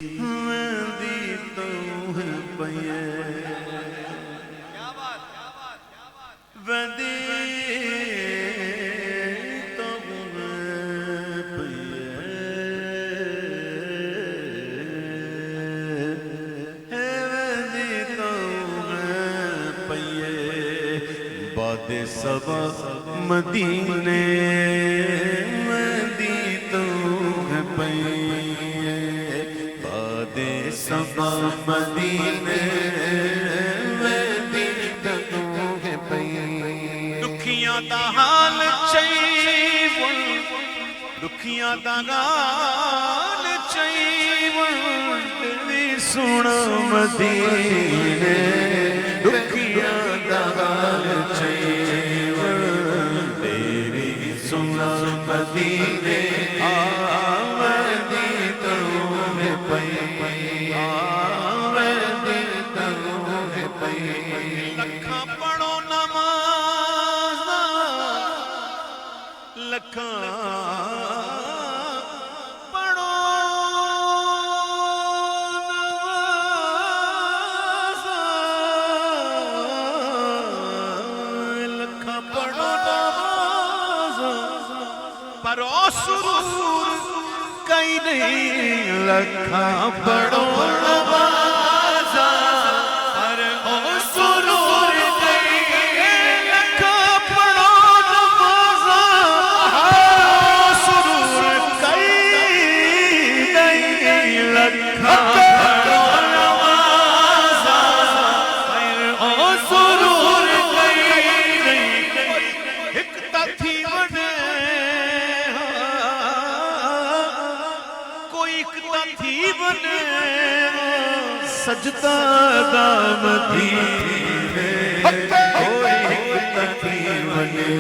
دی تو پیے وندی تو پیے وندی تو پیے باد صبا مدینے وندی تو پیے سبا مدینے ویدی تنو ہے پئی دکھیاں دا حال چاہیے دکھیاں دا حال چاہیے تیری سونا مدینے دکھیاں دا حال چاہیے تیری سونا مدینے سرور کئی نہیں لکھاں پڑھو نوازا پر او سرور کئی لکھاں پڑھو نوازا او سرور کئی نہیں لکھاں پڑھو نوازا پر او سرور کئی نہیں ایک تتھی بڑے سجدہ دا مدینے کوئی ایک تکی بنے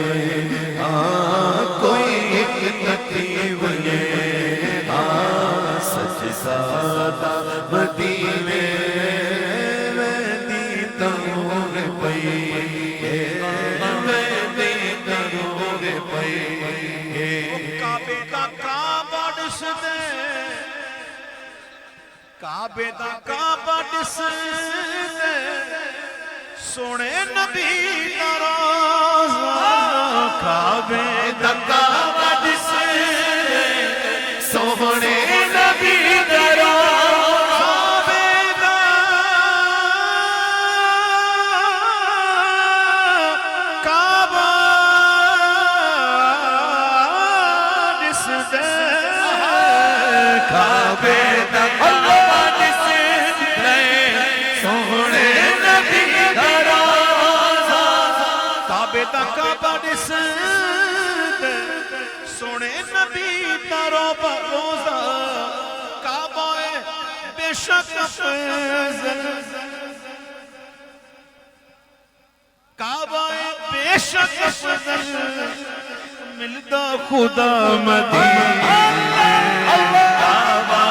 کوئی ایک تکی بنے سجدہ دا مدینے ویدی تنوگ پئی ویدی تنوگ پئی کعبے دا کعبہ ڈس دے کعبے دا کعبہ ڈس دے سونے نبی دا روزہ کعبے دا کعبہ ڈس دے سونے نبی دا روزہ کعبے دا کعبہ ڈس دے کعبے دا کعبہ ڈس دے سونے نبی تارو بروزہ کعبہ بے شک افضل کعبہ بے شک افضل ملدا خدا مدینے کعبہ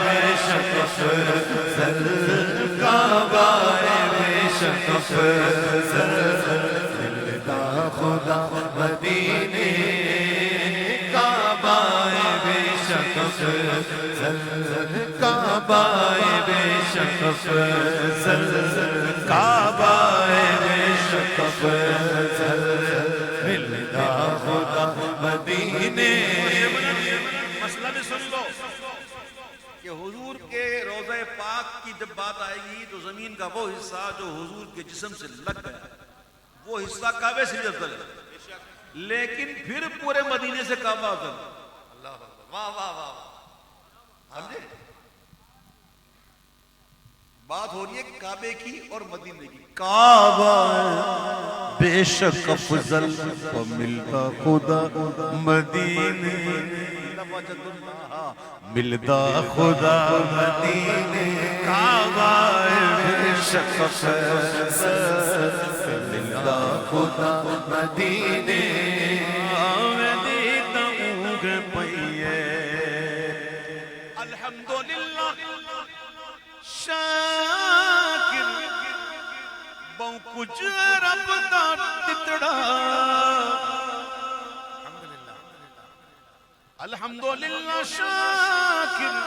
بے شک افضل کعبہ بے شک افضل خدا مدینے کعبہ بے شک افضل کعبہ بے شک افضل کعبہ بے شک افضل ملدا خدا مدینے مسئلہ بھی سن لو کہ حضور کے روضہ پاک کی جب بات آئے گی تو زمین کا وہ حصہ جو حضور کے جسم سے لگ گیا وہ حصہ کعبے سے افضل ہے لیکن پھر پورے مدینے سے کعبہ افضل اللہ واہ واہ واہ سمجھے بات ہو رہی ہے کعبے کی اور مدینے کی کعبہ بے شک افضل و ملتا خدا مدینے ملتا خدا مدینے کعبہ بے شک افضل ملتا خدا مدینے ویدی تنوگ پئیے الحمدللہ شاکر بہو کچھ رب دا تتڑا الحمدللہ شاکر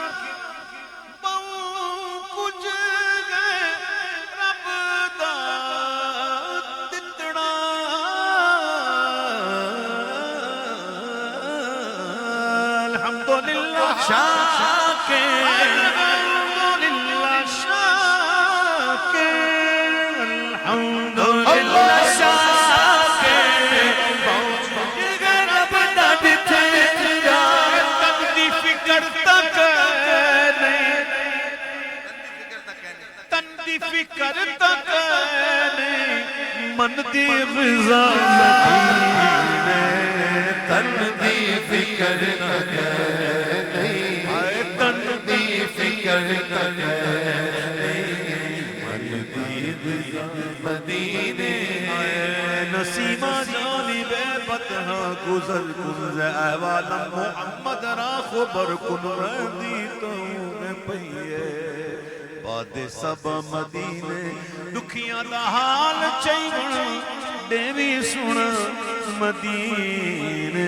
دی فکر تک نہیں من دی غذا مدینے تن دی فکر تک نہیں تن دی فکر تک نہیں من دی غذا مدینے نسیمہ جانب بطحہ گزر گزر احوالم محمد را خبر کن ردی تو میں پہیے بعد سب مدینے دکھیاں دا حال چاہیے دیوی سن مدینے